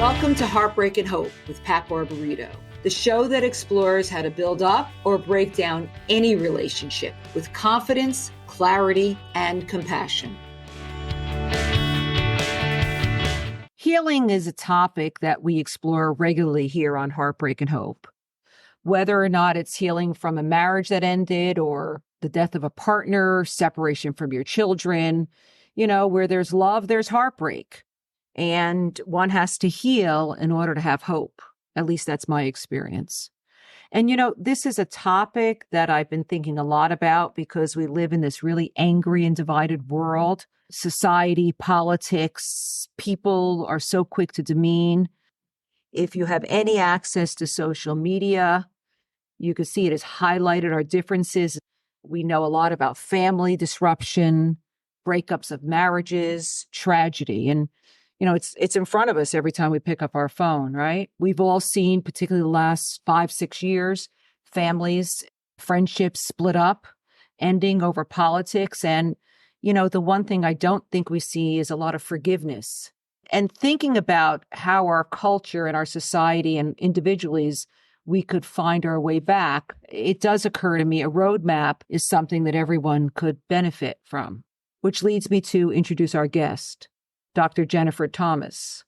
Welcome to Heartbreak and Hope with Pat Barbarito, the show that explores how to build up or break down any relationship with confidence, clarity, and compassion. Healing is a topic that we explore regularly here on Heartbreak and Hope. Whether or not it's healing from a marriage that ended or the death of a partner, separation from your children, where there's love, there's heartbreak. And one has to heal in order to have hope. At least that's my experience. And, this is a topic that I've been thinking a lot about because we live in this really angry and divided world. Society, politics, people are so quick to demean. If you have any access to social media, you can see it has highlighted our differences. We know a lot about family disruption, breakups of marriages, tragedy. And it's in front of us every time we pick up our phone, right? We've all seen, particularly the last 5-6 years, families, friendships split up, ending over politics. And, the one thing I don't think we see is a lot of forgiveness. And thinking about how our culture and our society and individuals, we could find our way back, it does occur to me a roadmap is something that everyone could benefit from, which leads me to introduce our guest. Dr. Jennifer Thomas.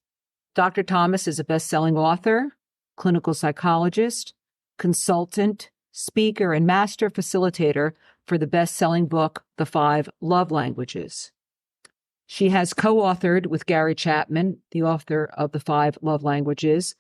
Dr. Thomas is a best-selling author, clinical psychologist, consultant, speaker, and master facilitator for the best-selling book, The 5 Love Languages. She has co-authored with Gary Chapman, the author of The 5 Love Languages,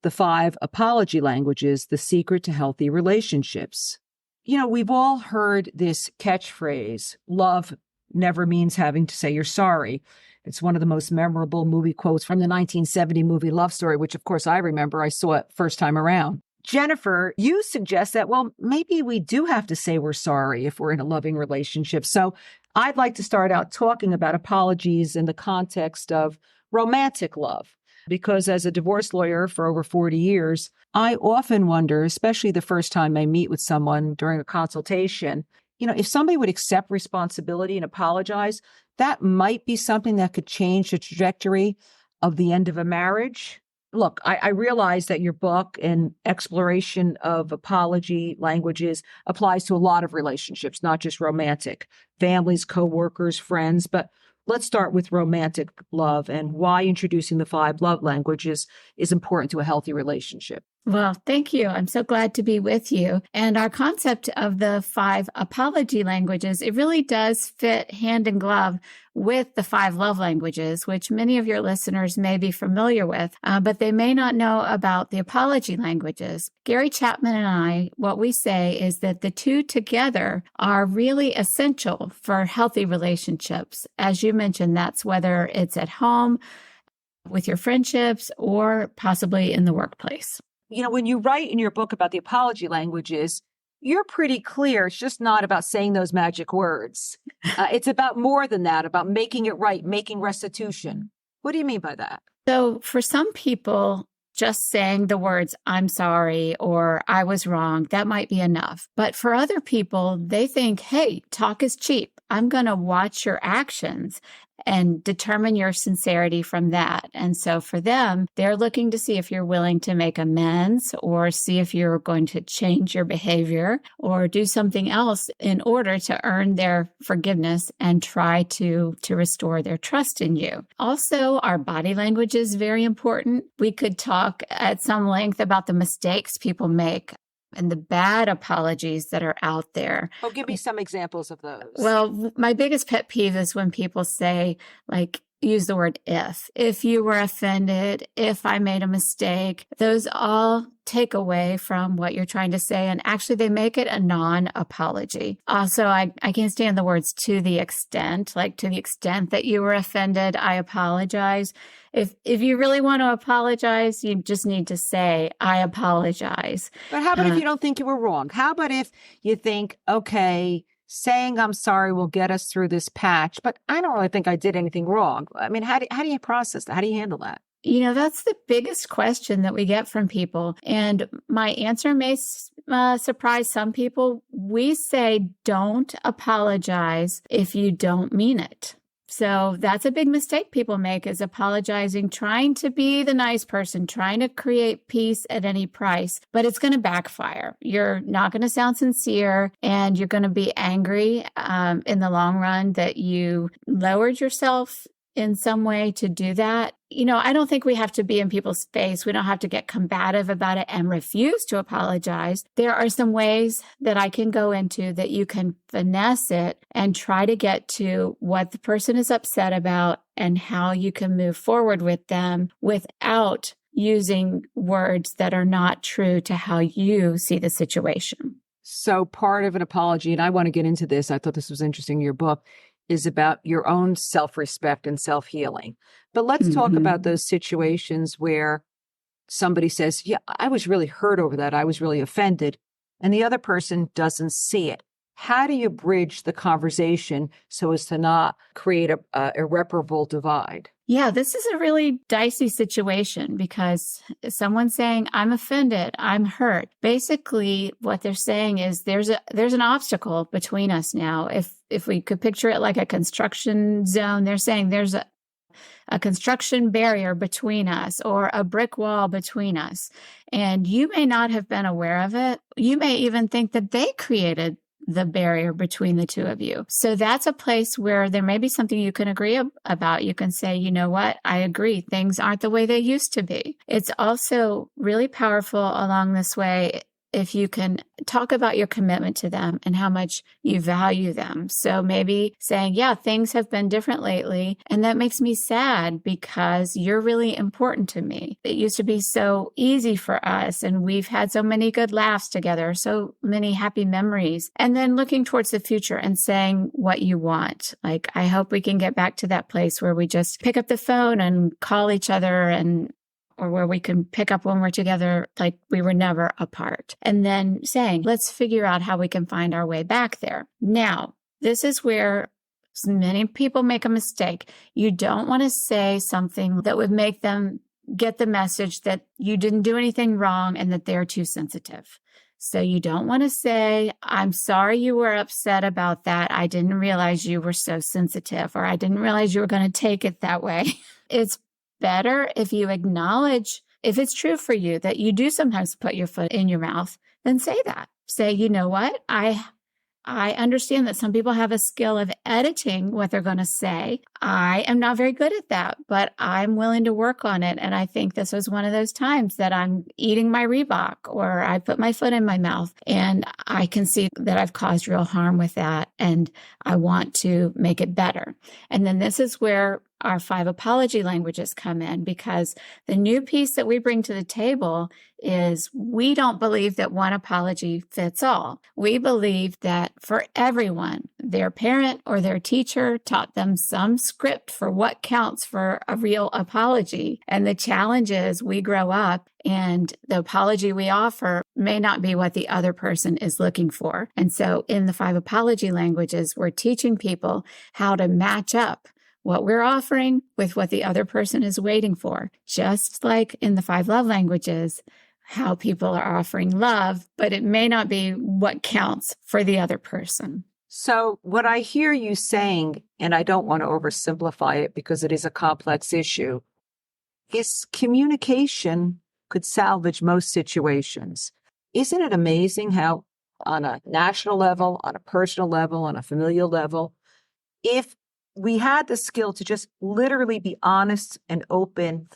The 5 Apology Languages, The Secret to Healthy Relationships. We've all heard this catchphrase, love never means having to say you're sorry. It's one of the most memorable movie quotes from the 1970 movie Love Story, which, of course, I remember. I saw it first time around. Jennifer, you suggest that, maybe we do have to say we're sorry if we're in a loving relationship. So I'd like to start out talking about apologies in the context of romantic love, because as a divorce lawyer for over 40 years, I often wonder, especially the first time I meet with someone during a consultation, if somebody would accept responsibility and apologize, that might be something that could change the trajectory of the end of a marriage. Look, I realize that your book and exploration of apology languages applies to a lot of relationships, not just romantic, families, coworkers, friends. But let's start with romantic love and why introducing the 5 love languages is important to a healthy relationship. Well, thank you. I'm so glad to be with you. And our concept of the 5 apology languages, it really does fit hand in glove with the 5 love languages, which many of your listeners may be familiar with, but they may not know about the apology languages. Gary Chapman and I, what we say is that the two together are really essential for healthy relationships. As you mentioned, that's whether it's at home, with your friendships, or possibly in the workplace. When you write in your book about the apology languages, you're pretty clear. It's just not about saying those magic words. It's about more than that, about making it right, making restitution. What do you mean by that? So for some people, just saying the words, I'm sorry, or I was wrong, that might be enough. But for other people, they think, hey, talk is cheap. I'm going to watch your actions and determine your sincerity from that. And so for them, they're looking to see if you're willing to make amends or see if you're going to change your behavior or do something else in order to earn their forgiveness and try to restore their trust in you. Also, our body language is very important. We could talk at some length about the mistakes people make and the bad apologies that are out there. Oh, give me some examples of those. Well, my biggest pet peeve is when people say, use the word if you were offended, if I made a mistake. Those all take away from what you're trying to say. And actually, they make it a non-apology. Also, I can't stand the words to the extent that you were offended, I apologize. If you really want to apologize, you just need to say, I apologize. But how about if you don't think you were wrong? How about if you think, okay, saying I'm sorry will get us through this patch, but I don't really think I did anything wrong. I mean, how do you process that? How do you handle that? That's the biggest question that we get from people. And my answer may surprise some people. We say, don't apologize if you don't mean it. So that's a big mistake people make, is apologizing, trying to be the nice person, trying to create peace at any price, but it's going to backfire. You're not going to sound sincere, and you're going to be angry in the long run that you lowered yourself in some way to do that. I don't think we have to be in people's face. We don't have to get combative about it and refuse to apologize. There are some ways that I can go into that you can finesse it and try to get to what the person is upset about and how you can move forward with them without using words that are not true to how you see the situation. So part of an apology, and I want to get into this, I thought this was interesting in your book, is about your own self-respect and self-healing. But let's talk about those situations where somebody says, yeah, I was really hurt over that. I was really offended. And the other person doesn't see it. How do you bridge the conversation so as to not create a irreparable divide? Yeah, this is a really dicey situation because someone's saying, I'm offended, I'm hurt. Basically, what they're saying is there's an obstacle between us now. If we could picture it like a construction zone, they're saying there's a construction barrier between us or a brick wall between us. And you may not have been aware of it. You may even think that they created the barrier between the two of you. So that's a place where there may be something you can agree about. You can say, you know what? I agree. Things aren't the way they used to be. It's also really powerful along this way if you can talk about your commitment to them and how much you value them. So maybe saying, yeah, things have been different lately, and that makes me sad because you're really important to me. It used to be so easy for us, and we've had so many good laughs together, so many happy memories. And then looking towards the future and saying what you want. Like, I hope we can get back to that place where we just pick up the phone and call each other, or where we can pick up when we're together like we were never apart. And then saying, let's figure out how we can find our way back there. Now, this is where many people make a mistake. You don't want to say something that would make them get the message that you didn't do anything wrong and that they're too sensitive. So you don't want to say, I'm sorry you were upset about that. I didn't realize you were so sensitive, or I didn't realize you were going to take it that way. It's better if you acknowledge, if it's true for you that you do sometimes put your foot in your mouth, then say that. Say, you know what? I understand that some people have a skill of editing what they're going to say. I am not very good at that, but I'm willing to work on it. And I think this was one of those times that I'm eating my Reebok or I put my foot in my mouth, and I can see that I've caused real harm with that. And I want to make it better. And then this is where our 5 apology languages come in, because the new piece that we bring to the table is we don't believe that one apology fits all. We believe that for everyone, their parent or their teacher taught them some script for what counts for a real apology. And the challenge is we grow up and the apology we offer may not be what the other person is looking for. And so in the 5 apology languages, we're teaching people how to match up what we're offering with what the other person is waiting for. Just like in the 5 love languages, how people are offering love, but it may not be what counts for the other person. So what I hear you saying, and I don't want to oversimplify it because it is a complex issue, is communication could salvage most situations. Isn't it amazing how on a national level, on a personal level, on a familial level, if we had the skill to just literally be honest and open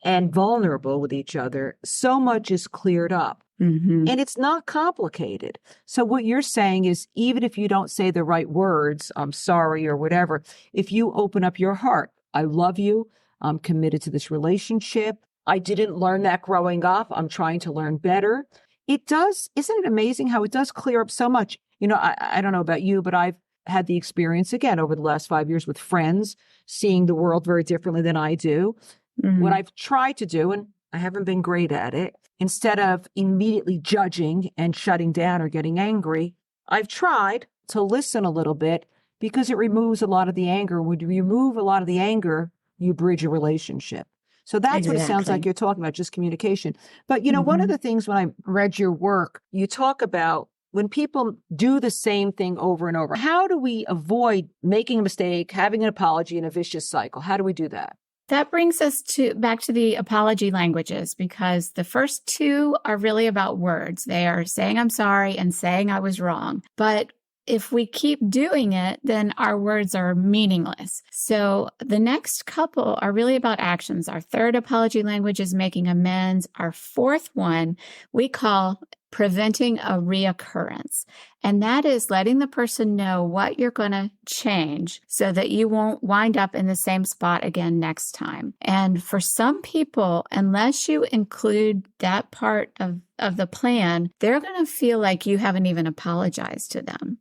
and vulnerable with each other, so much is cleared up. And it's not complicated. So what you're saying is, even if you don't say the right words, I'm sorry or whatever, if you open up your heart, I love you, I'm committed to this relationship, I didn't learn that growing up, I'm trying to learn better. It does, isn't it amazing how it does clear up so much? You know, I don't know about you, but I've had the experience again over the last 5 years with friends, seeing the world very differently than I do. What I've tried to do, and I haven't been great at it, instead of immediately judging and shutting down or getting angry, I've tried to listen a little bit because it removes a lot of the anger. When you remove a lot of the anger, you bridge a relationship. So that's what it sounds like you're talking about, just communication. But, you know, one of the things when I read your work, you talk about when people do the same thing over and over, how do we avoid making a mistake, having an apology, in a vicious cycle? How do we do that? That brings us back to the apology languages, because the first two are really about words. They are saying I'm sorry and saying I was wrong. But if we keep doing it, then our words are meaningless. So the next couple are really about actions. Our third apology language is making amends. Our fourth one we call preventing a reoccurrence. And that is letting the person know what you're going to change so that you won't wind up in the same spot again next time. And for some people, unless you include that part of the plan, they're going to feel like you haven't even apologized to them.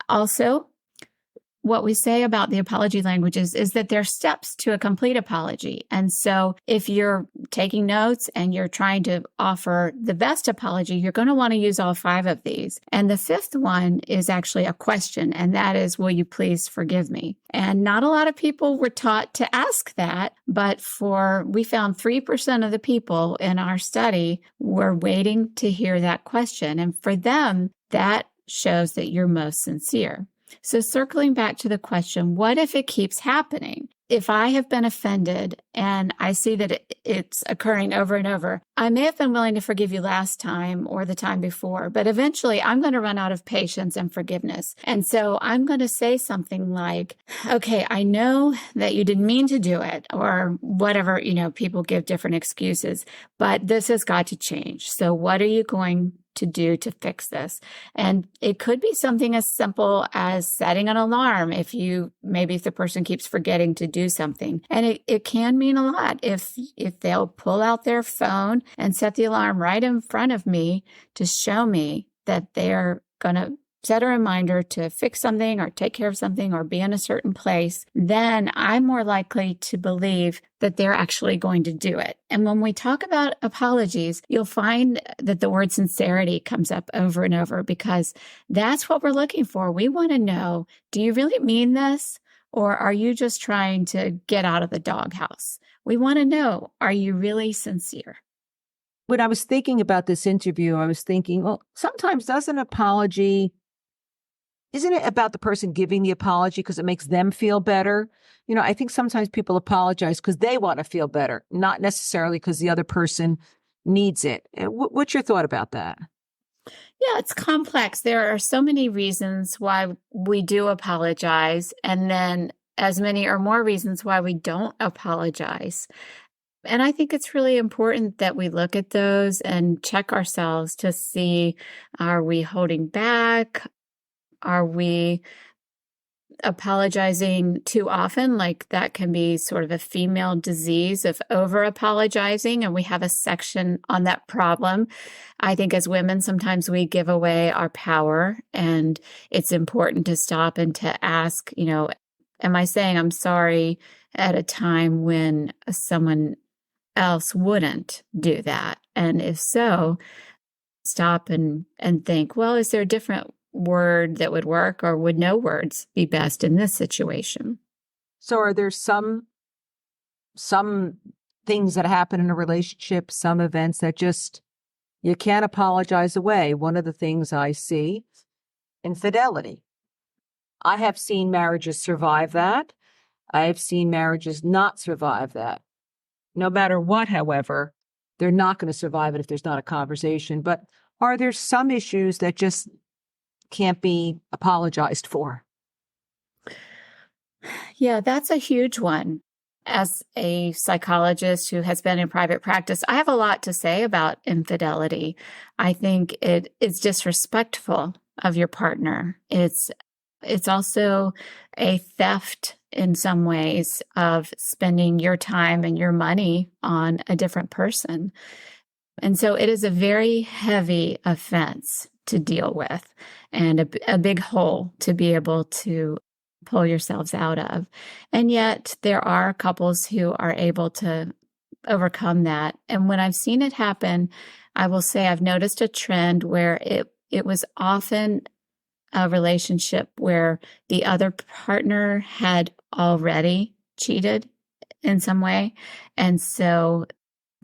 Also, what we say about the apology languages is that there are steps to a complete apology. And so if you're taking notes and you're trying to offer the best apology, you're going to want to use all 5 of these. And the fifth one is actually a question, and that is, will you please forgive me? And not a lot of people were taught to ask that, but we found 3% of the people in our study were waiting to hear that question. And for them, that shows that you're most sincere. So circling back to the question, what if it keeps happening? If I have been offended and I see that it's occurring over and over, I may have been willing to forgive you last time or the time before, but eventually I'm going to run out of patience and forgiveness. And so I'm going to say something like, okay, I know that you didn't mean to do it, or whatever, people give different excuses, but this has got to change. So what are you going to do to fix this? And it could be something as simple as setting an alarm if the person keeps forgetting to do something. And it can mean a lot if they'll pull out their phone and set the alarm right in front of me to show me that they're going to set a reminder to fix something or take care of something or be in a certain place, then I'm more likely to believe that they're actually going to do it. And when we talk about apologies, you'll find that the word sincerity comes up over and over, because that's what we're looking for. We want to know, do you really mean this? Or are you just trying to get out of the doghouse? We want to know, are you really sincere? When I was thinking about this interview, I was thinking, well, sometimes isn't it about the person giving the apology because it makes them feel better? I think sometimes people apologize because they want to feel better, not necessarily because the other person needs it. What's your thought about that? Yeah, it's complex. There are so many reasons why we do apologize, and then as many or more reasons why we don't apologize. And I think it's really important that we look at those and check ourselves to see, are we holding back? Are we apologizing too often? Like, that can be sort of a female disease of over apologizing. And we have a section on that problem. I think as women, sometimes we give away our power, and it's important to stop and to ask, am I saying I'm sorry at a time when someone else wouldn't do that? And if so, stop and think, well, is there a different word that would work, or would no words be best in this situation? So are there some things that happen in a relationship, some events that just you can't apologize away? One of the things I see, infidelity. I have seen marriages survive that. I have seen marriages not survive that. No matter what, however, they're not going to survive it if there's not a conversation. But are there some issues that just can't be apologized for? Yeah, that's a huge one. As a psychologist who has been in private practice, I have a lot to say about infidelity. I think it is disrespectful of your partner. It's also a theft in some ways of spending your time and your money on a different person. And so it is a very heavy offense to deal with, and a big hole to be able to pull yourselves out of. And yet there are couples who are able to overcome that. And when I've seen it happen, I will say I've noticed a trend where it was often a relationship where the other partner had already cheated in some way. And so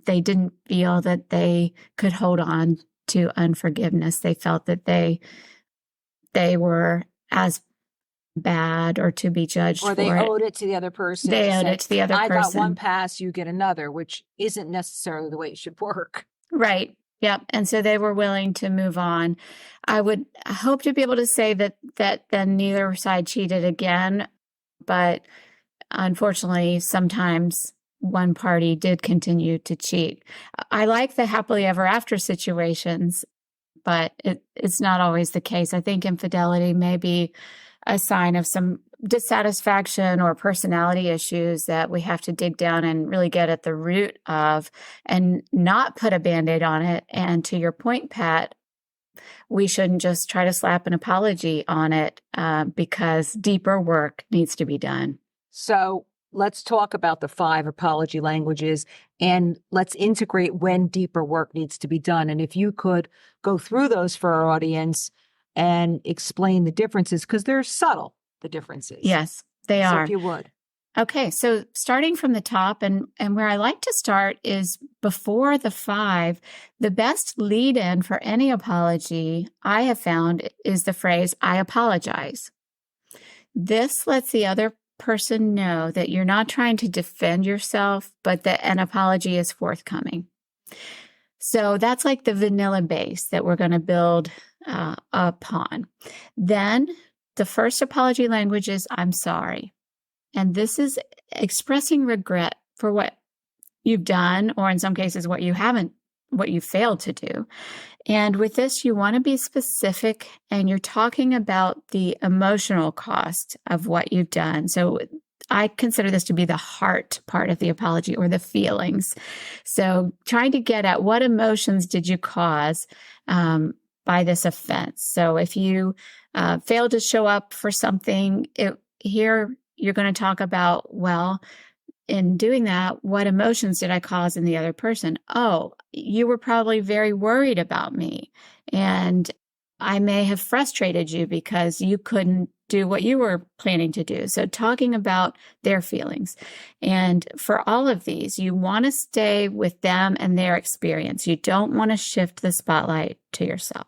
they didn't feel that they could hold on to unforgiveness. They felt that they were as bad or to be judged or they for it. owed it to the other person. They to owed say, it to the other I got person. one pass, you get another, which isn't necessarily the way it should work. Right. Yep. And so they were willing to move on. I hope to be able to say that then neither side cheated again, but unfortunately, sometimes one party did continue to cheat. I like the happily ever after situations, but it's not always the case. I think infidelity may be a sign of some dissatisfaction or personality issues that we have to dig down and really get at the root of and not put a Band-Aid on it. And to your point, Pat, we shouldn't just try to slap an apology on it because deeper work needs to be done. So let's talk about the 5 apology languages and let's integrate when deeper work needs to be done. And if you could go through those for our audience and explain the differences, because they're subtle, the differences. Yes, they are. So if you would. Okay, so starting from the top, and where I like to start is before the 5, the best lead-in for any apology I have found is the phrase, I apologize. This lets the other person know that you're not trying to defend yourself, but that an apology is forthcoming. So that's like the vanilla base that we're going to build upon. Then the first apology language is I'm sorry. And this is expressing regret for what you've done, or in some cases, what you failed to do. And with this, you want to be specific and you're talking about the emotional cost of what you've done. So I consider this to be the heart part of the apology, or the feelings. So trying to get at what emotions did you cause by this offense. So if you failed to show up for something, here you're going to talk about, well, in doing that, what emotions did I cause in the other person? Oh, you were probably very worried about me, and I may have frustrated you because you couldn't do what you were planning to do. So talking about their feelings. And for all of these, you want to stay with them and their experience. You don't want to shift the spotlight to yourself.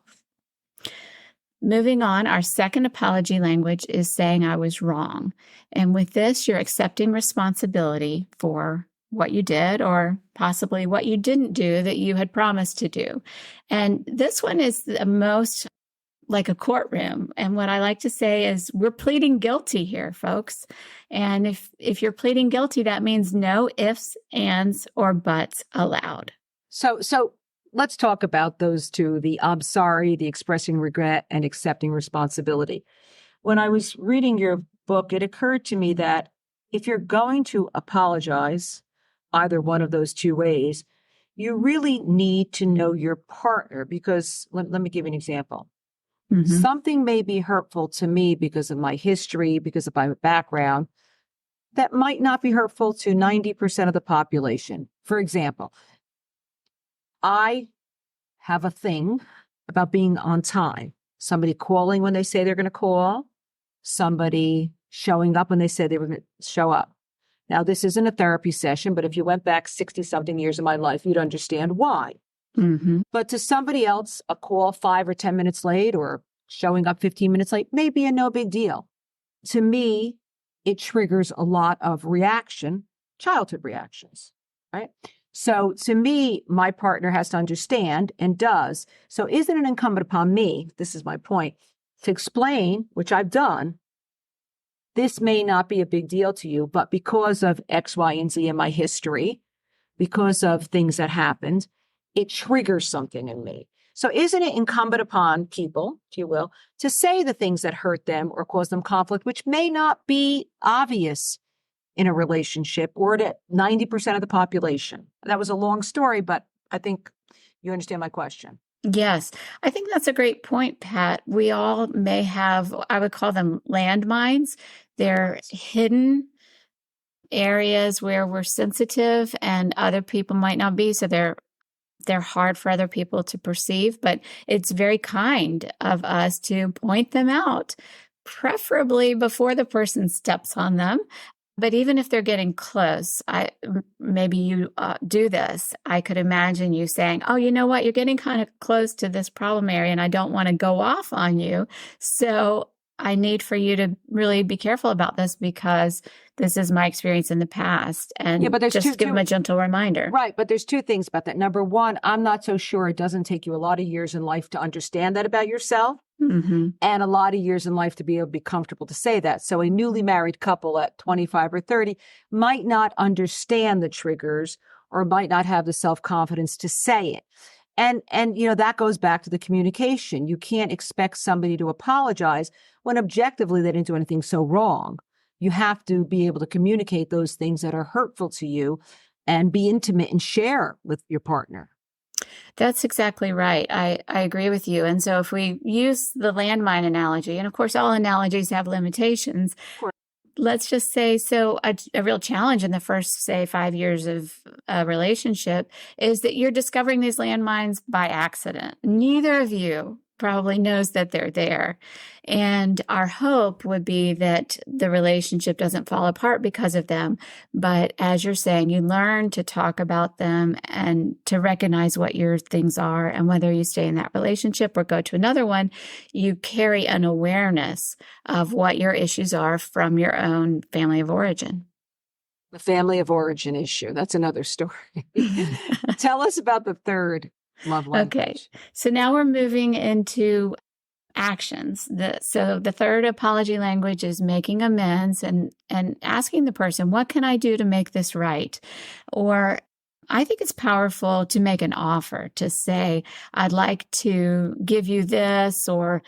Moving on, our second apology language is saying I was wrong. And with this, you're accepting responsibility for what you did or possibly what you didn't do that you had promised to do. And this one is the most like a courtroom. And what I like to say is we're pleading guilty here, folks. And if you're pleading guilty, that means no ifs, ands, or buts allowed. So let's talk about those 2, the I'm sorry, the expressing regret, and accepting responsibility. When I was reading your book, it occurred to me that if you're going to apologize, either one of those 2 ways, you really need to know your partner, because let me give you an example. Mm-hmm. Something may be hurtful to me because of my history, because of my background, that might not be hurtful to 90% of the population. For example, I have a thing about being on time. Somebody calling when they say they're going to call, somebody showing up when they say they were going to show up. Now, this isn't a therapy session, but if you went back 60-something years of my life, you'd understand why. Mm-hmm. But to somebody else, a call 5 or 10 minutes late or showing up 15 minutes late may be a no big deal. To me, it triggers a lot of reaction, childhood reactions, right? So to me, my partner has to understand and does. So isn't it incumbent upon me, this is my point, to explain, which I've done, this may not be a big deal to you, but because of X, Y, and Z in my history, because of things that happened, it triggers something in me. So isn't it incumbent upon people, if you will, to say the things that hurt them or cause them conflict, which may not be obvious in a relationship or to 90% of the population? That was a long story, but I think you understand my question. Yes, I think that's a great point, Pat. We all may have, I would call them landmines. They're hidden areas where we're sensitive and other people might not be. So they're hard for other people to perceive, but it's very kind of us to point them out, preferably before the person steps on them. But even if they're getting close, maybe you do this. I could imagine you saying, "Oh, you know what? You're getting kind of close to this problem area, and I don't want to go off on you. So I need for you to really be careful about this because this is my experience in the past." And but there's just give them a gentle reminder. Right. But there's two things about that. Number one, I'm not so sure it doesn't take you a lot of years in life to understand that about yourself. Mm-hmm. And a lot of years in life to be able to be comfortable to say that. So a newly married couple at 25 or 30 might not understand the triggers or might not have the self-confidence to say it. And that goes back to the communication. You can't expect somebody to apologize when objectively they didn't do anything so wrong. You have to be able to communicate those things that are hurtful to you and be intimate and share with your partner. That's exactly right. I agree with you. And so if we use the landmine analogy, and of course, all analogies have limitations. Let's just say, so a real challenge in the first, say, 5 years of a relationship is that you're discovering these landmines by accident. Neither of you probably knows that they're there. And our hope would be that the relationship doesn't fall apart because of them. But as you're saying, you learn to talk about them and to recognize what your things are. And whether you stay in that relationship or go to another one, you carry an awareness of what your issues are from your own family of origin. The family of origin issue. That's another story. Tell us about the third love language. Okay. So now we're moving into actions. So the third apology language is making amends and asking the person, what can I do to make this right? Or I think it's powerful to make an offer, to say, I'd like to give you this or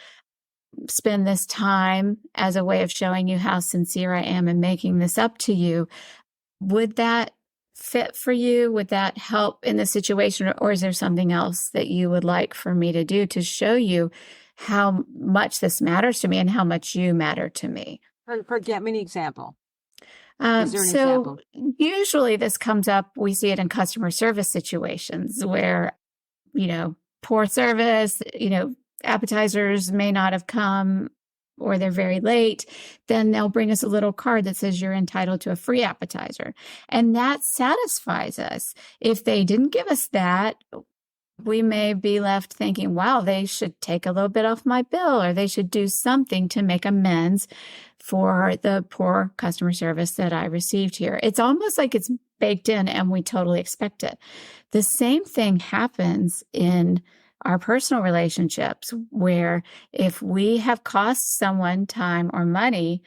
spend this time as a way of showing you how sincere I am in making this up to you. Would that fit for you? Would that help in the situation? Or is there something else that you would like for me to do to show you how much this matters to me and how much you matter to me? Get me an example. Is there an example? Usually this comes up, we see it in customer service situations where, poor service, appetizers may not have come or they're very late, then they'll bring us a little card that says you're entitled to a free appetizer. And that satisfies us. If they didn't give us that, we may be left thinking, wow, they should take a little bit off my bill, or they should do something to make amends for the poor customer service that I received here. It's almost like it's baked in and we totally expect it. The same thing happens in our personal relationships, where if we have cost someone time or money,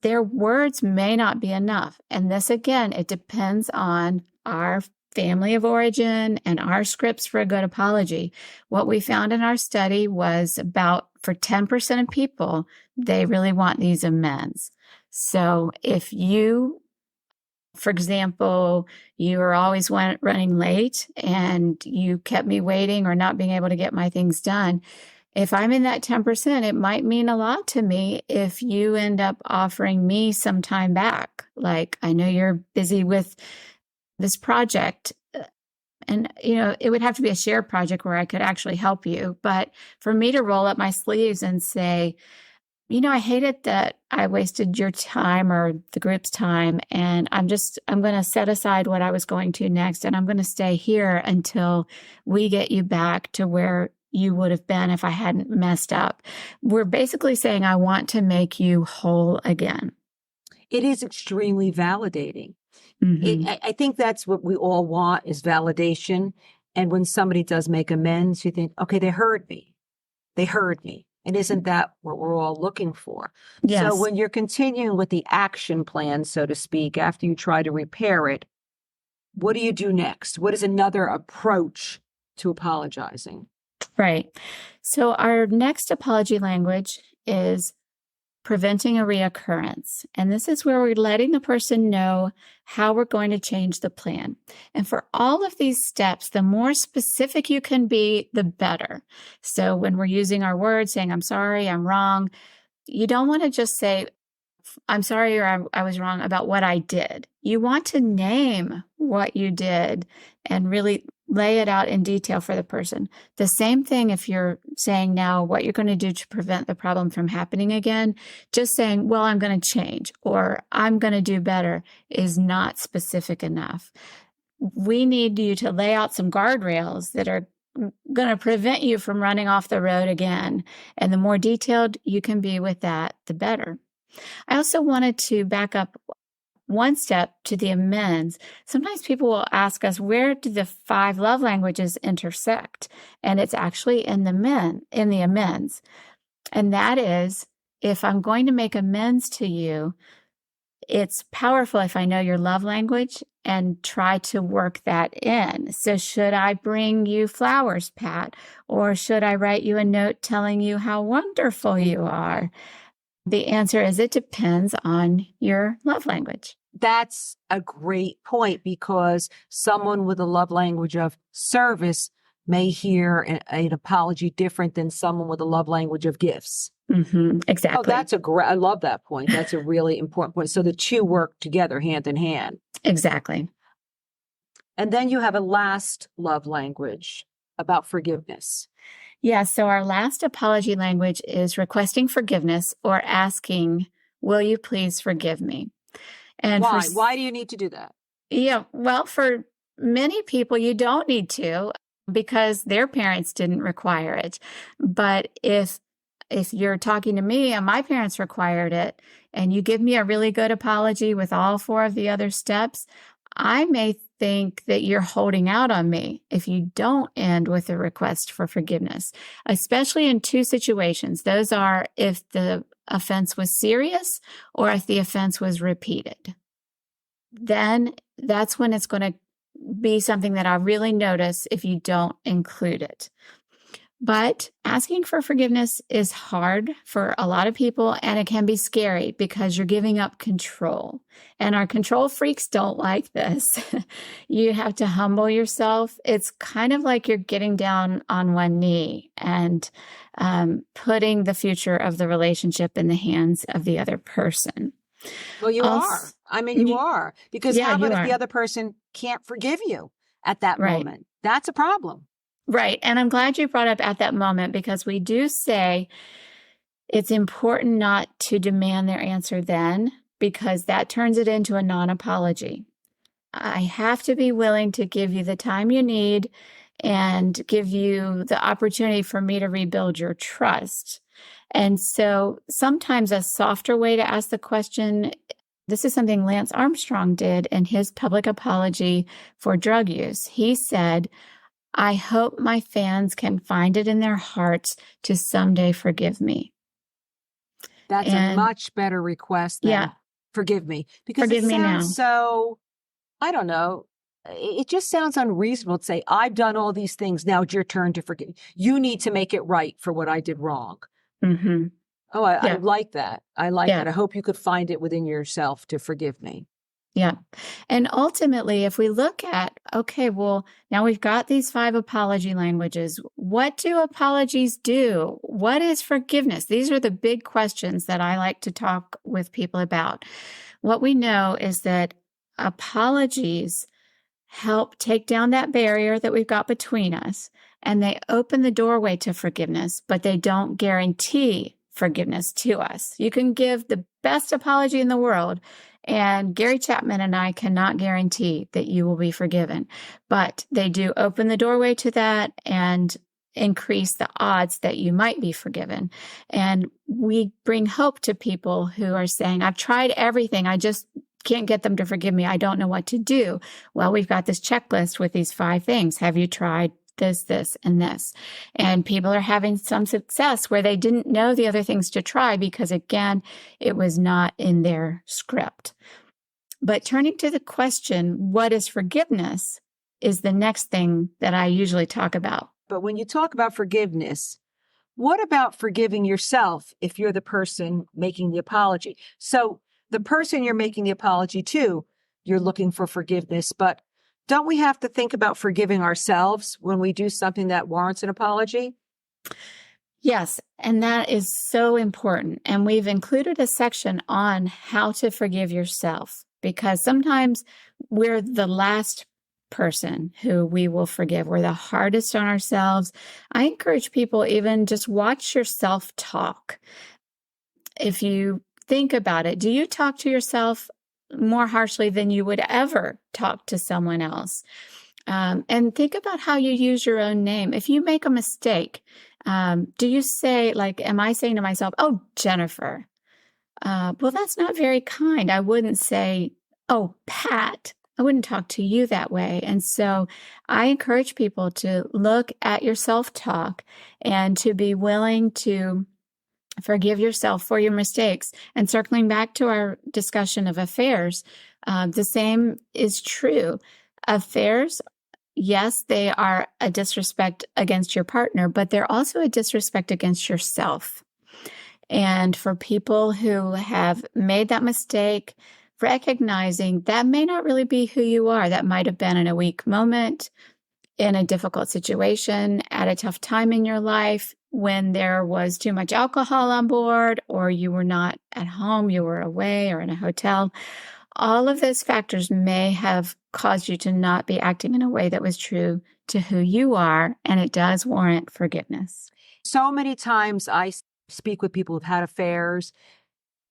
their words may not be enough. And this, again, it depends on our family of origin and our scripts for a good apology. What we found in our study was for 10% of people, they really want these amends. So if you, for example, you were always running late and you kept me waiting or not being able to get my things done, if I'm in that 10%, it might mean a lot to me if you end up offering me some time back. Like, I know you're busy with this project. And, it would have to be a shared project where I could actually help you. But for me to roll up my sleeves and say, I hated that I wasted your time or the group's time. And I'm going to set aside what I was going to next. And I'm going to stay here until we get you back to where you would have been if I hadn't messed up. We're basically saying, I want to make you whole again. It is extremely validating. Mm-hmm. I think that's what we all want, is validation. And when somebody does make amends, you think, okay, they heard me. They heard me. And isn't that what we're all looking for? Yes. So when you're continuing with the action plan, so to speak, after you try to repair it, what do you do next? What is another approach to apologizing? Right. So our next apology language is preventing a reoccurrence. And this is where we're letting the person know how we're going to change the plan. And for all of these steps, the more specific you can be, the better. So when we're using our words, saying, I'm sorry, I'm wrong, you don't want to just say, I'm sorry, or I was wrong about what I did. You want to name what you did and really lay it out in detail for the person. The same thing if you're saying now what you're going to do to prevent the problem from happening again. Just saying, well, I'm going to change or I'm going to do better is not specific enough. We need you to lay out some guardrails that are going to prevent you from running off the road again. And the more detailed you can be with that, the better. I also wanted to back up one step to the amends. Sometimes people will ask us, where do the 5 love languages intersect? And it's actually in the amends. And that is, if I'm going to make amends to you, it's powerful if I know your love language and try to work that in. So should I bring you flowers, Pat? Or should I write you a note telling you how wonderful you are? The answer is it depends on your love language. That's a great point, because someone with a love language of service may hear an apology different than someone with a love language of gifts. Exactly. Oh, that's I love that point. That's a really important point. So the two work together hand in hand. Exactly. And then you have a last love language about forgiveness. Yeah. So our last apology language is requesting forgiveness or asking, will you please forgive me? And why? Why do you need to do that? Yeah. Well, for many people, you don't need to because their parents didn't require it. But if you're talking to me and my parents required it, and you give me a really good apology with all 4 of the other steps, I may think that you're holding out on me if you don't end with a request for forgiveness, especially in 2 situations. Those are if the offense was serious or if the offense was repeated. Then that's when it's going to be something that I really notice if you don't include it. But asking for forgiveness is hard for a lot of people, and it can be scary because you're giving up control. And our control freaks don't like this. You have to humble yourself. It's kind of like you're getting down on one knee and putting the future of the relationship in the hands of the other person. Well, you are. I mean, you are. Because how about if the other person can't forgive you at that moment? That's a problem. Right. And I'm glad you brought up at that moment, because we do say it's important not to demand their answer then, because that turns it into a non-apology. I have to be willing to give you the time you need and give you the opportunity for me to rebuild your trust. And so sometimes a softer way to ask the question, this is something Lance Armstrong did in his public apology for drug use. He said, I hope my fans can find it in their hearts to someday forgive me. That's a much better request than forgive me. Because forgive it me now. Sounds so, I don't know, it just sounds unreasonable to say, I've done all these things, now it's your turn to forgive. You need to make it right for what I did wrong. Mm-hmm. Oh, I like that. I like that. I hope you could find it within yourself to forgive me. Yeah. And ultimately, if we look at, okay, well, now we've got these 5 apology languages. What do apologies do? What is forgiveness? These are the big questions that I like to talk with people about. What we know is that apologies help take down that barrier that we've got between us, and they open the doorway to forgiveness, but they don't guarantee forgiveness to us. You can give the best apology in the world, and Gary Chapman and I cannot guarantee that you will be forgiven, but they do open the doorway to that and increase the odds that you might be forgiven. And we bring hope to people who are saying, I've tried everything. I just can't get them to forgive me. I don't know what to do. Well, we've got this checklist with these 5 things. Have you tried this, and this? And people are having some success where they didn't know the other things to try because, again, it was not in their script. But turning to the question, what is forgiveness, is the next thing that I usually talk about. But when you talk about forgiveness, what about forgiving yourself if you're the person making the apology? So the person you're making the apology to, you're looking for forgiveness, but don't we have to think about forgiving ourselves when we do something that warrants an apology? Yes, and that is so important. And we've included a section on how to forgive yourself, because sometimes we're the last person who we will forgive. We're the hardest on ourselves. I encourage people, even just watch your self-talk. If you think about it, do you talk to yourself more harshly than you would ever talk to someone else? And think about how you use your own name. If you make a mistake, do you say, like, am I saying to myself, oh, Jennifer? Well, that's not very kind. I wouldn't say, oh, Pat. I wouldn't talk to you that way. And so I encourage people to look at your self-talk and to be willing to forgive yourself for your mistakes. And circling back to our discussion of affairs, the same is true. Affairs, yes, they are a disrespect against your partner, but they're also a disrespect against yourself. And for people who have made that mistake, recognizing that may not really be who you are. That might have been in a weak moment, in a difficult situation, at a tough time in your life, when there was too much alcohol on board, or you were not at home, you were away or in a hotel. All of those factors may have caused you to not be acting in a way that was true to who you are, and it does warrant forgiveness. So many times I speak with people who've had affairs,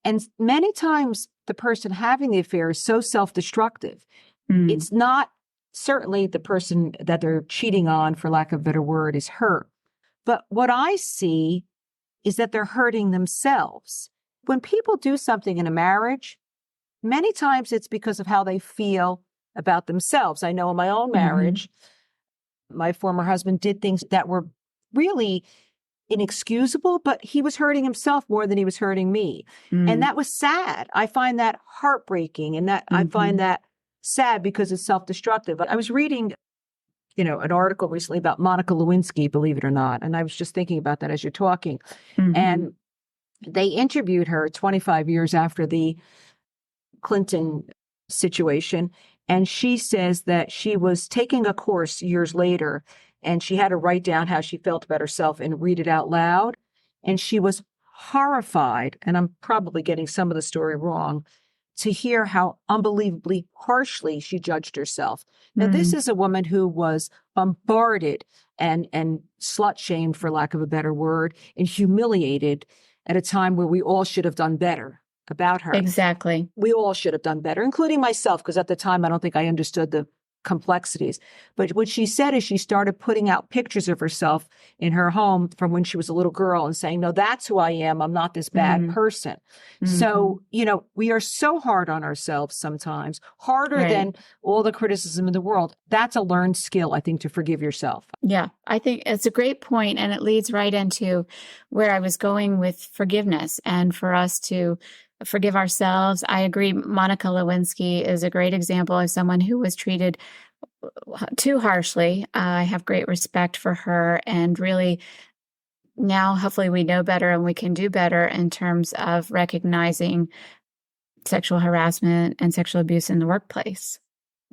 and many times the person having the affair is so self-destructive. It's not certainly the person that they're cheating on, for lack of a better word, is hurt. But what I see is that they're hurting themselves. When people do something in a marriage, many times it's because of how they feel about themselves. I know in my own marriage, my former husband did things that were really inexcusable, but he was hurting himself more than he was hurting me. And that was sad. I find that heartbreaking, and that I find that sad because it's self-destructive. I was reading, an article recently about Monica Lewinsky, believe it or not. And I was just thinking about that as you're talking. And they interviewed her 25 years after the Clinton situation. And she says that she was taking a course years later, and she had to write down how she felt about herself and read it out loud. And she was horrified, and I'm probably getting some of the story wrong, to hear how unbelievably harshly she judged herself. Now, this is a woman who was bombarded and slut-shamed, for lack of a better word, and humiliated at a time where we all should have done better about her. Exactly. We all should have done better, including myself, because at the time I don't think I understood the complexities. But what she said is she started putting out pictures of herself in her home from when she was a little girl and saying, no, that's who I am. I'm not this bad person. So, we are so hard on ourselves sometimes, harder than all the criticism in the world. That's a learned skill, I think, to forgive yourself. Yeah, I think it's a great point, and it leads right into where I was going with forgiveness, and for us to forgive ourselves. I agree. Monica Lewinsky is a great example of someone who was treated too harshly. I have great respect for her, and really now hopefully we know better and we can do better in terms of recognizing sexual harassment and sexual abuse in the workplace.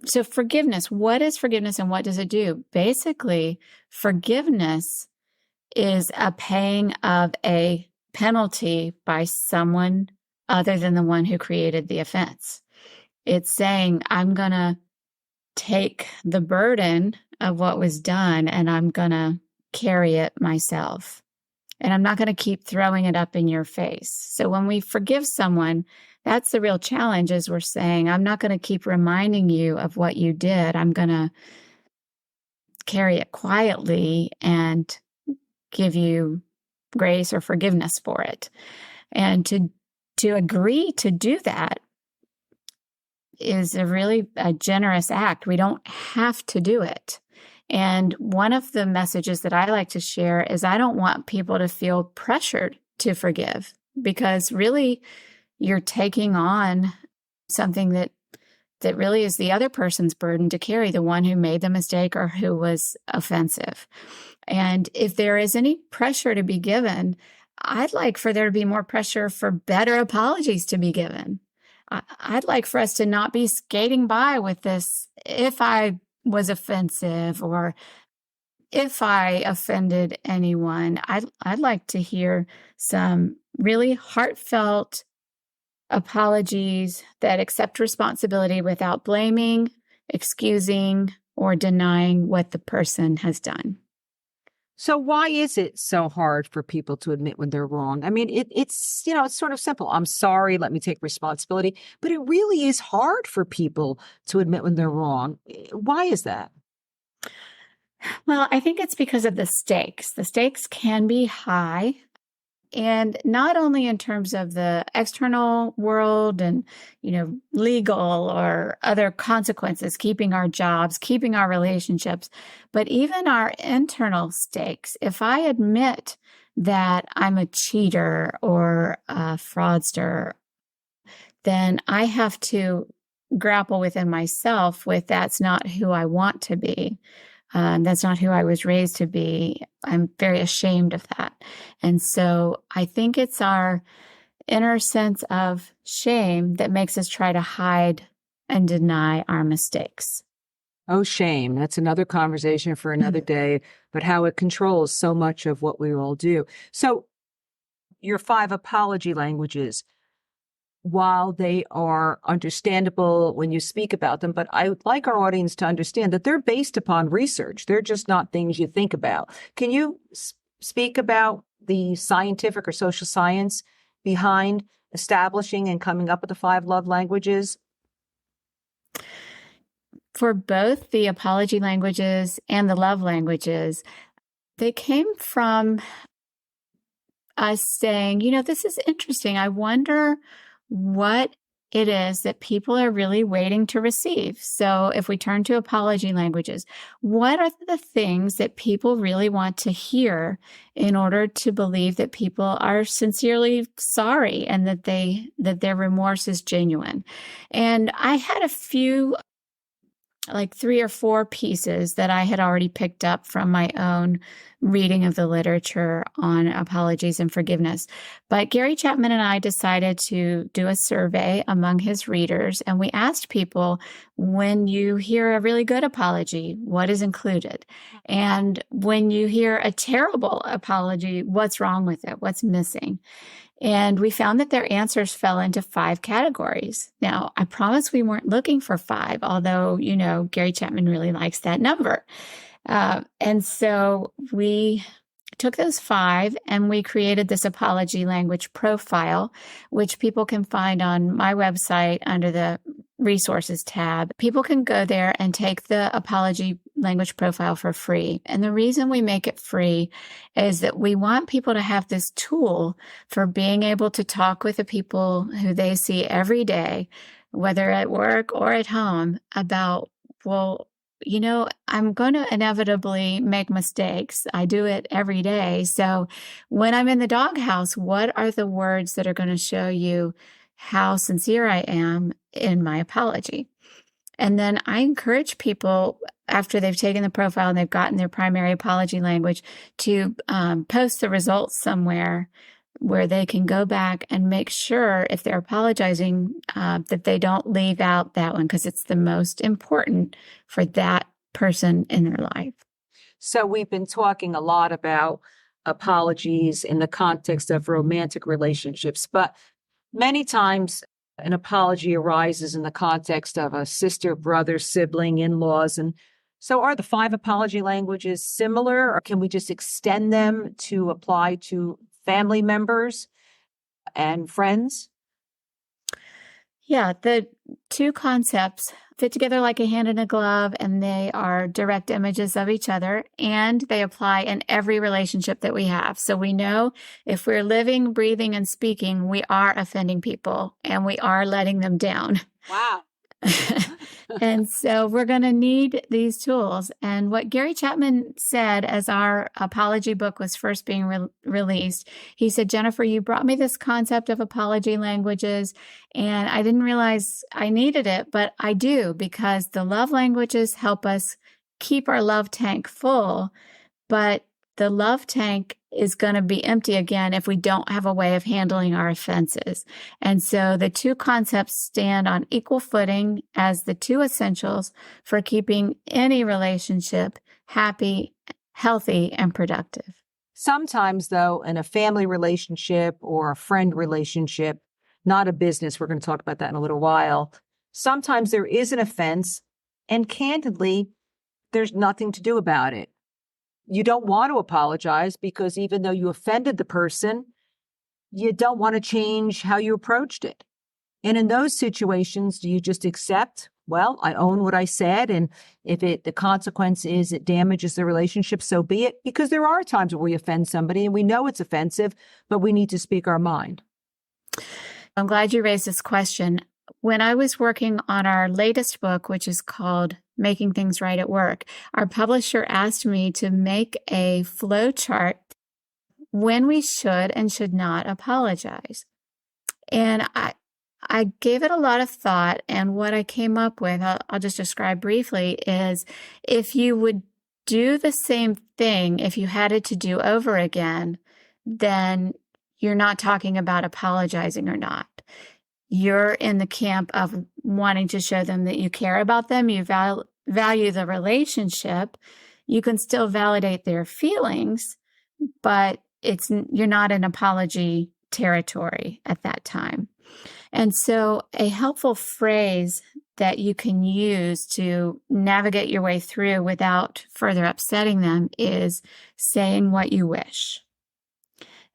So forgiveness, what is forgiveness and what does it do? Basically, forgiveness is a paying of a penalty by someone other than the one who created the offense. It's saying, I'm going to take the burden of what was done and I'm going to carry it myself. And I'm not going to keep throwing it up in your face. So when we forgive someone, that's the real challenge, is we're saying, I'm not going to keep reminding you of what you did. I'm going to carry it quietly and give you grace or forgiveness for it. And to agree to do that is a generous act. We don't have to do it. And one of the messages that I like to share is I don't want people to feel pressured to forgive, because really you're taking on something that really is the other person's burden to carry, the one who made the mistake or who was offensive. And if there is any pressure to be given, I'd like for there to be more pressure for better apologies to be given. I'd like for us to not be skating by with this, if I was offensive or if I offended anyone. I'd like to hear some really heartfelt apologies that accept responsibility without blaming, excusing, or denying what the person has done. So why is it so hard for people to admit when they're wrong? I mean, it's, it's sort of simple. I'm sorry. Let me take responsibility. But it really is hard for people to admit when they're wrong. Why is that? Well, I think it's because of the stakes. The stakes can be high. And not only in terms of the external world and, legal or other consequences, keeping our jobs, keeping our relationships, but even our internal stakes. If I admit that I'm a cheater or a fraudster, then I have to grapple within myself with that's not who I want to be. That's not who I was raised to be. I'm very ashamed of that. And so I think it's our inner sense of shame that makes us try to hide and deny our mistakes. Oh, shame. That's another conversation for another day, but how it controls so much of what we all do. So your 5 apology languages, while they are understandable when you speak about them, but I would like our audience to understand that they're based upon research. They're just not things you think about. Can you speak about the scientific or social science behind establishing and coming up with the 5 love languages? For both the apology languages and the love languages, they came from us saying, this is interesting. I wonder what it is that people are really waiting to receive. So if we turn to apology languages, what are the things that people really want to hear in order to believe that people are sincerely sorry and that their remorse is genuine? And I had a few, like 3 or 4 pieces that I had already picked up from my own reading of the literature on apologies and forgiveness. But Gary Chapman and I decided to do a survey among his readers, and we asked people, when you hear a really good apology, what is included? And when you hear a terrible apology, what's wrong with it? What's missing? And we found that their answers fell into 5 categories. Now, I promise we weren't looking for 5, although, Gary Chapman really likes that number. And so we took those 5 and we created this apology language profile, which people can find on my website under the resources tab. People can go there and take the apology language profile for free. And the reason we make it free is that we want people to have this tool for being able to talk with the people who they see every day, whether at work or at home, about, well, I'm going to inevitably make mistakes. I do it every day. So when I'm in the doghouse, what are the words that are going to show you how sincere I am in my apology? And then I encourage people, after they've taken the profile and they've gotten their primary apology language, to post the results somewhere where they can go back and make sure, if they're apologizing, that they don't leave out that one, because it's the most important for that person in their life. So we've been talking a lot about apologies in the context of romantic relationships, but many times an apology arises in the context of a sister, brother, sibling, in-laws. And so are the 5 apology languages similar, or can we just extend them to apply to family members and friends? Yeah, the 2 concepts fit together like a hand in a glove, and they are direct images of each other, and they apply in every relationship that we have. So we know if we're living, breathing, and speaking, we are offending people and we are letting them down. Wow. And so we're going to need these tools. And what Gary Chapman said as our apology book was first being released, he said, Jennifer, you brought me this concept of apology languages, and I didn't realize I needed it, but I do, because the love languages help us keep our love tank full, but the love tank is going to be empty again if we don't have a way of handling our offenses. And so the 2 concepts stand on equal footing as the 2 essentials for keeping any relationship happy, healthy, and productive. Sometimes, though, in a family relationship or a friend relationship, not a business, we're going to talk about that in a little while, sometimes there is an offense, and candidly, there's nothing to do about it. You don't want to apologize because even though you offended the person, you don't want to change how you approached it. And in those situations, do you just accept, well, I own what I said, and if the consequence is it damages the relationship, so be it? Because there are times where we offend somebody and we know it's offensive, but we need to speak our mind. I'm glad you raised this question. When I was working on our latest book, which is called Making Things Right at Work, our publisher asked me to make a flow chart when we should and should not apologize. And I gave it a lot of thought, and what I came up with, I'll just describe briefly, is if you would do the same thing, if you had it to do over again, then you're not talking about apologizing or not. You're in the camp of wanting to show them that you care about them, you value the relationship. You can still validate their feelings, but you're not in apology territory at that time. And so a helpful phrase that you can use to navigate your way through without further upsetting them is saying what you wish.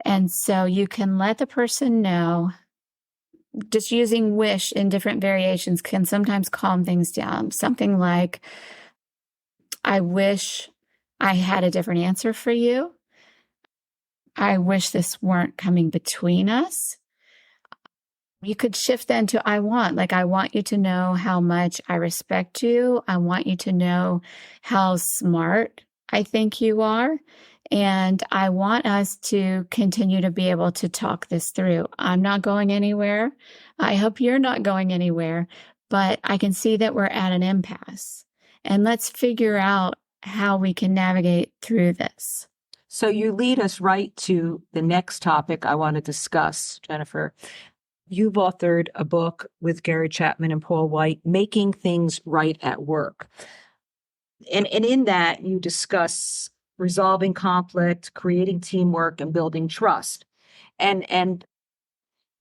And so you can let the person know, just using wish in different variations can sometimes calm things down. Something like, I wish I had a different answer for you. I wish this weren't coming between us. You could shift then to I want you to know how much I respect you. I want you to know how smart I think you are. And I want us to continue to be able to talk this through. I'm not going anywhere. I hope you're not going anywhere, but I can see that we're at an impasse. And let's figure out how we can navigate through this. So you lead us right to the next topic I want to discuss, Jennifer. You've authored a book with Gary Chapman and Paul White, Making Things Right at Work. And in that, you discuss resolving conflict, creating teamwork, and building trust. And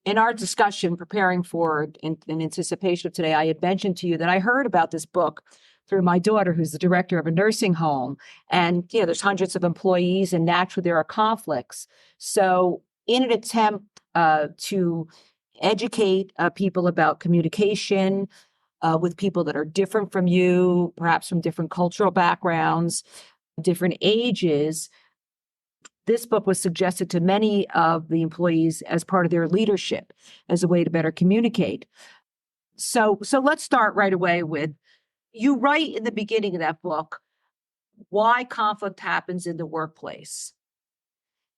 in our discussion, preparing for in anticipation of today, I had mentioned to you that I heard about this book through my daughter, who's the director of a nursing home. And there's hundreds of employees, and naturally there are conflicts. So in an attempt to educate people about communication with people that are different from you, perhaps from different cultural backgrounds, different ages, this book was suggested to many of the employees as part of their leadership, as a way to better communicate. So let's start right away with, you write in the beginning of that book why conflict happens in the workplace.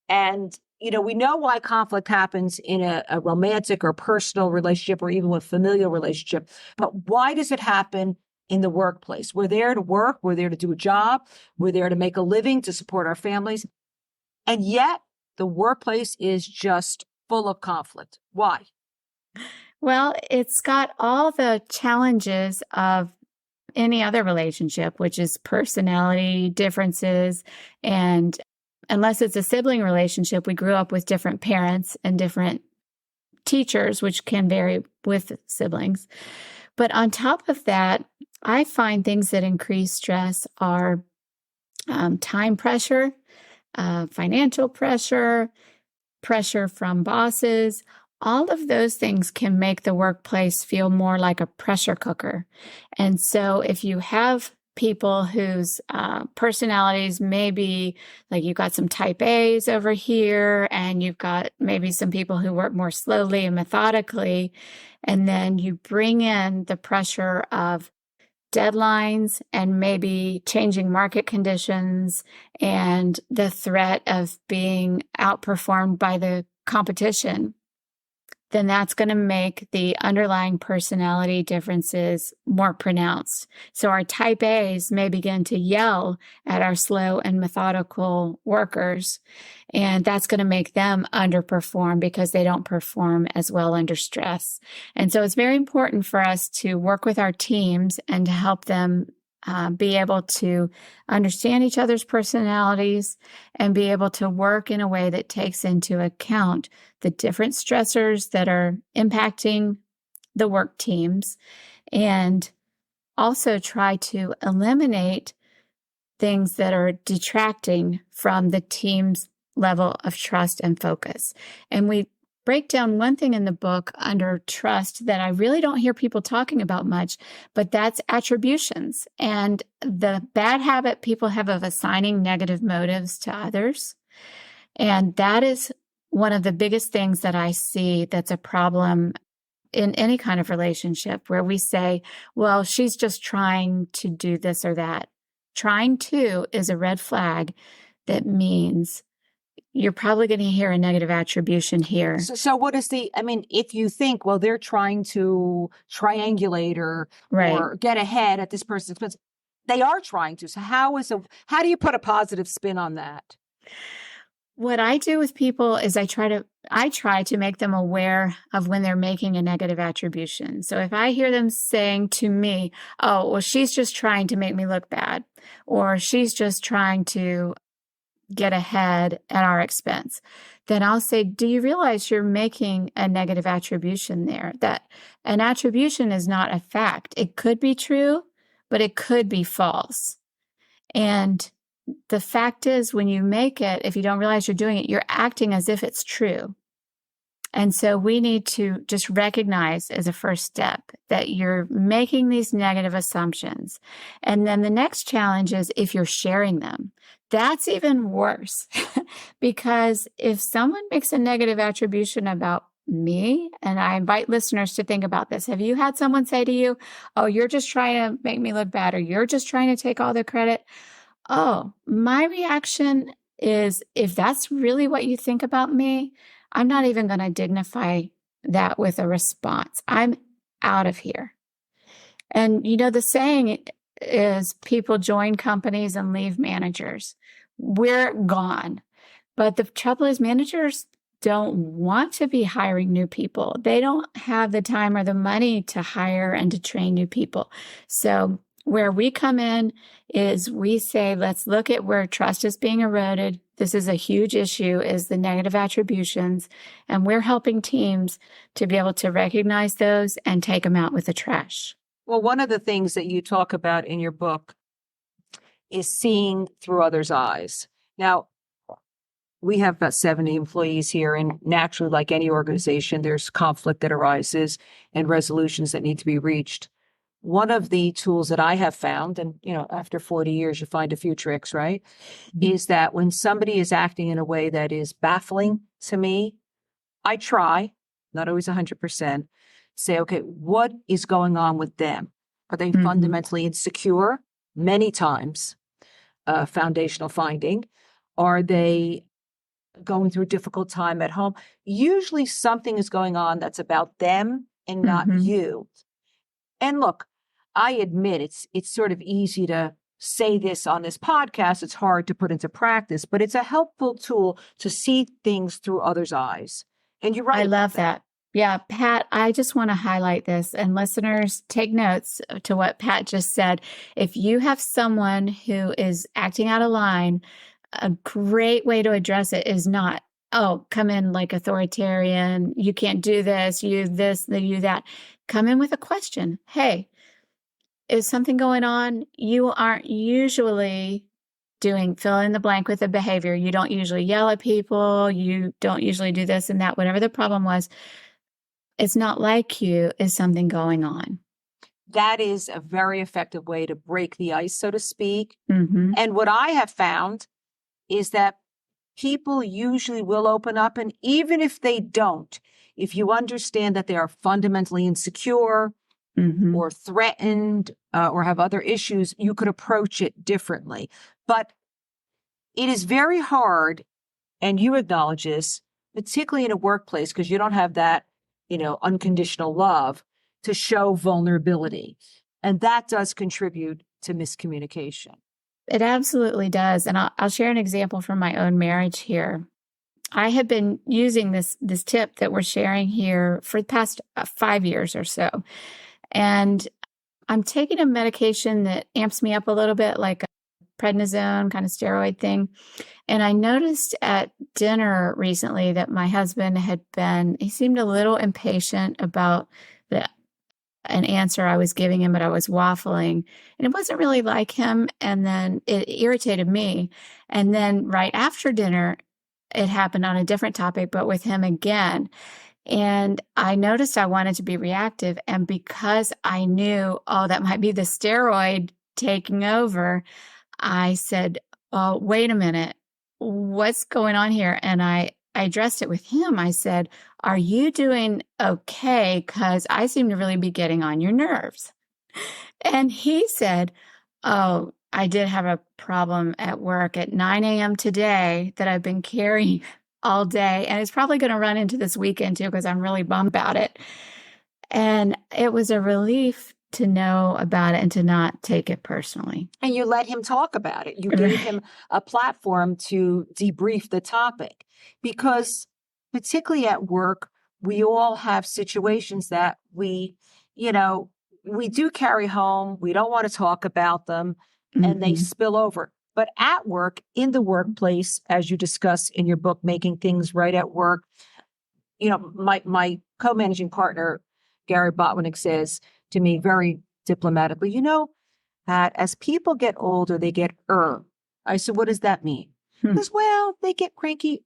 And we know why conflict happens in a romantic or personal relationship or even with familial relationship, but why does it happen in the workplace? We're there to work, we're there to do a job, we're there to make a living, to support our families. And yet the workplace is just full of conflict. Why? Well, it's got all the challenges of any other relationship, which is personality differences. And unless it's a sibling relationship, we grew up with different parents and different teachers, which can vary with siblings. But on top of that, I find things that increase stress are time pressure, financial pressure, pressure from bosses. All of those things can make the workplace feel more like a pressure cooker. And so if you have people whose personalities may be like, you've got some type A's over here, and you've got maybe some people who work more slowly and methodically, and then you bring in the pressure of deadlines and maybe changing market conditions and the threat of being outperformed by the competition, then that's going to make the underlying personality differences more pronounced. So our type A's may begin to yell at our slow and methodical workers, and that's going to make them underperform because they don't perform as well under stress. And so it's very important for us to work with our teams and to help them be able to understand each other's personalities and be able to work in a way that takes into account the different stressors that are impacting the work teams, and also try to eliminate things that are detracting from the team's level of trust and focus. And we break down one thing in the book under trust that I really don't hear people talking about much, but that's attributions and the bad habit people have of assigning negative motives to others. And that is one of the biggest things that I see that's a problem in any kind of relationship where we say, well, she's just trying to do this or that. Trying to is a red flag that means you're probably going to hear a negative attribution here. So what is if you think, well, they're trying to triangulate or get ahead at this person's expense, they are trying to. So how do you put a positive spin on that? What I do with people is I try to make them aware of when they're making a negative attribution. So if I hear them saying to me, oh, well, she's just trying to make me look bad, or she's just trying to get ahead at our expense, then I'll say, do you realize you're making a negative attribution there? That an attribution is not a fact. It could be true, but it could be false. And the fact is, when you make it, if you don't realize you're doing it, you're acting as if it's true. And so we need to just recognize as a first step that you're making these negative assumptions. And then the next challenge is if you're sharing them. That's even worse because if someone makes a negative attribution about me, and I invite listeners to think about this. Have you had someone say to you, oh, you're just trying to make me look bad, or you're just trying to take all the credit? Oh, my reaction is, if that's really what you think about me, I'm not even going to dignify that with a response. I'm out of here. And the saying is people join companies and leave managers. We're gone. But the trouble is managers don't want to be hiring new people. They don't have the time or the money to hire and to train new people. So where we come in is we say, let's look at where trust is being eroded. This is a huge issue, is the negative attributions. And we're helping teams to be able to recognize those and take them out with the trash. Well, one of the things that you talk about in your book is seeing through others' eyes. Now, we have about 70 employees here, and naturally, like any organization, there's conflict that arises and resolutions that need to be reached. One of the tools that I have found, and after 40 years, you find a few tricks, right? Mm-hmm. Is that when somebody is acting in a way that is baffling to me, I try, not always 100%, say, okay, what is going on with them? Are they fundamentally insecure? Many times, foundational finding. Are they going through a difficult time at home? Usually something is going on that's about them and not you. And look, I admit it's sort of easy to say this on this podcast. It's hard to put into practice, but it's a helpful tool to see things through others' eyes. And you're right. I love that. Yeah, Pat, I just want to highlight this, and listeners, take notes to what Pat just said. If you have someone who is acting out of line, a great way to address it is not, oh, come in like authoritarian, you can't do this, you that. Come in with a question. Hey, is something going on? You aren't usually doing fill in the blank with a behavior. You don't usually yell at people. You don't usually do this and that, whatever the problem was. It's not like you. Is something going on? That is a very effective way to break the ice, so to speak. Mm-hmm. And what I have found is that people usually will open up. And even if they don't, if you understand that they are fundamentally insecure or threatened or have other issues, you could approach it differently. But it is very hard, and you acknowledge this, particularly in a workplace, because you don't have that unconditional love, to show vulnerability. And that does contribute to miscommunication. It absolutely does. And I'll share an example from my own marriage here. I have been using this tip that we're sharing here for the past 5 years or so. And I'm taking a medication that amps me up a little bit, like a prednisone kind of steroid thing. And I noticed at dinner recently that my husband he seemed a little impatient about the an answer I was giving him, but I was waffling, and it wasn't really like him. And then it irritated me. And then right after dinner, it happened on a different topic, but with him again. And I noticed I wanted to be reactive. And because I knew, oh, that might be the steroid taking over, I said, oh, wait a minute, what's going on here? And I addressed it with him. I said, are you doing okay? Because I seem to really be getting on your nerves. And he said, oh, I did have a problem at work at 9 a.m. today that I've been carrying all day. And it's probably going to run into this weekend too, because I'm really bummed about it. And it was a relief to know about it and to not take it personally. And you let him talk about it. You gave him a platform to debrief the topic, because particularly at work, we all have situations that we do carry home. We don't want to talk about them, and they spill over. But at work, in the workplace, as you discuss in your book, Making Things Right at Work, my co-managing partner, Gary Botwinick, says to me very diplomatically, that as people get older, they get I said, what does that mean? Because, well, they get cranky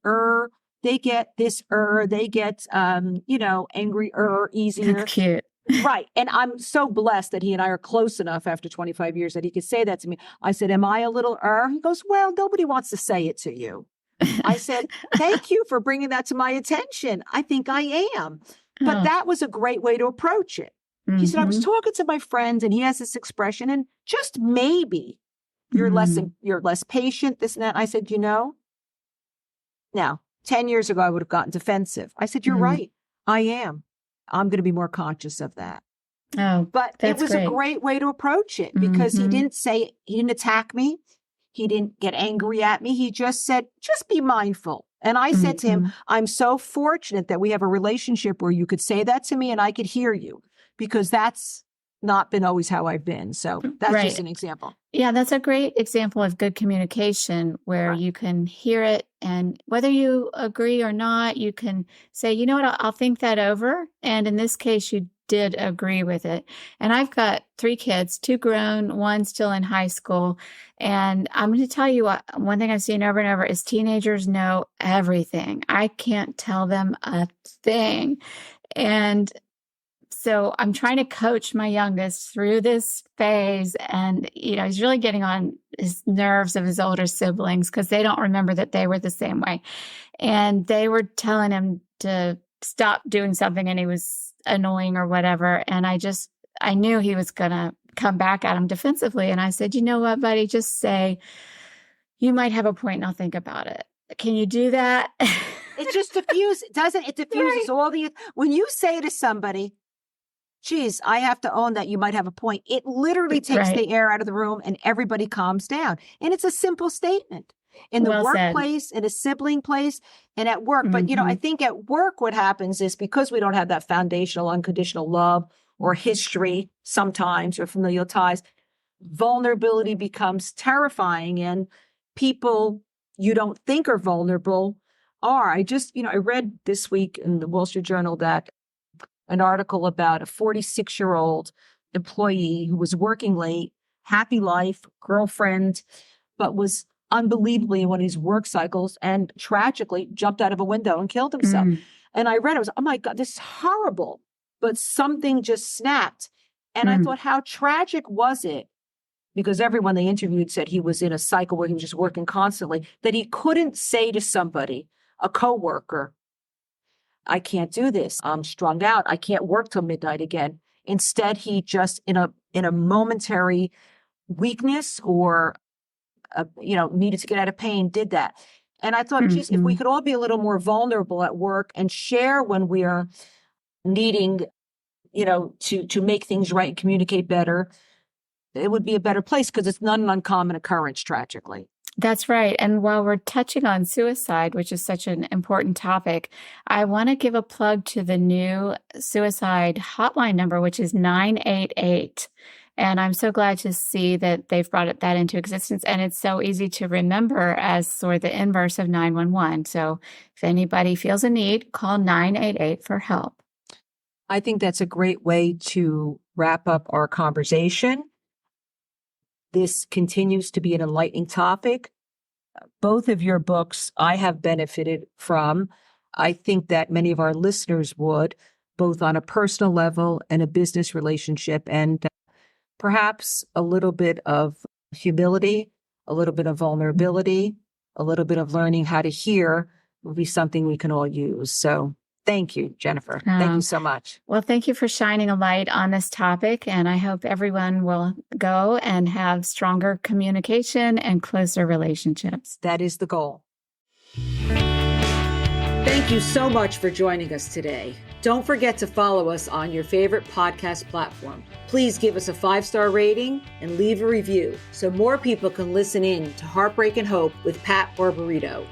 they get this they get, angry easier. That's cute. Right. And I'm so blessed that he and I are close enough after 25 years that he could say that to me. I said, am I a little He goes, well, nobody wants to say it to you. I said, thank you for bringing that to my attention. I think I am. But that was a great way to approach it. He said, I was talking to my friend and he has this expression, and just maybe you're less patient, this and that. I said, now 10 years ago, I would have gotten defensive. I said, you're right. I am. I'm going to be more conscious of that. Oh, but it was a great way to approach it, because he didn't attack me. He didn't get angry at me. He just said, just be mindful. And I said to him, I'm so fortunate that we have a relationship where you could say that to me and I could hear you, because that's not been always how I've been. So that's just an example. Yeah, that's a great example of good communication, where you can hear it, and whether you agree or not, you can say, you know what, I'll think that over. And in this case, you did agree with it. And I've got 3 kids, 2 grown, 1 still in high school. And I'm going to tell you what, one thing I've seen over and over is teenagers know everything. I can't tell them a thing. And so I'm trying to coach my youngest through this phase. And, he's really getting on his nerves of his older siblings, because they don't remember that they were the same way. And they were telling him to stop doing something and he was annoying or whatever. And I knew he was going to come back at him defensively. And I said, you know what, buddy, just say, you might have a point and I'll think about it. Can you do that? It just diffuses, doesn't it? Diffuses all when you say to somebody, geez, I have to own that you might have a point, it literally takes the air out of the room and everybody calms down. And it's a simple statement in the workplace, in a sibling place, and at work. But, I think at work, what happens is, because we don't have that foundational, unconditional love or history sometimes, or familial ties, vulnerability becomes terrifying, and people you don't think are vulnerable are. I read this week in the Wall Street Journal that an article about a 46-year-old employee who was working late, happy life, girlfriend, but was unbelievably in one of his work cycles and tragically jumped out of a window and killed himself. And I read, I was, oh my God, this is horrible. But something just snapped. And I thought, how tragic was it? Because everyone they interviewed said he was in a cycle where he was just working constantly, that he couldn't say to somebody, a coworker, I can't do this. I'm strung out. I can't work till midnight again. Instead, he just, in a momentary weakness or, needed to get out of pain, did that. And I thought, geez, if we could all be a little more vulnerable at work and share when we are needing, to make things right and communicate better, it would be a better place, because it's not an uncommon occurrence, tragically. That's right. And while we're touching on suicide, which is such an important topic, I want to give a plug to the new suicide hotline number, which is 988. And I'm so glad to see that they've brought that into existence. And it's so easy to remember as sort of the inverse of 911. So if anybody feels a need, call 988 for help. I think that's a great way to wrap up our conversation. This continues to be an enlightening topic. Both of your books I have benefited from. I think that many of our listeners would, both on a personal level and a business relationship, and perhaps a little bit of humility, a little bit of vulnerability, a little bit of learning how to hear will be something we can all use. So thank you, Jennifer. Thank you so much. Well, thank you for shining a light on this topic. And I hope everyone will go and have stronger communication and closer relationships. That is the goal. Thank you so much for joining us today. Don't forget to follow us on your favorite podcast platform. Please give us a 5-star rating and leave a review so more people can listen in to Heartbreak and Hope with Pat Barbarito.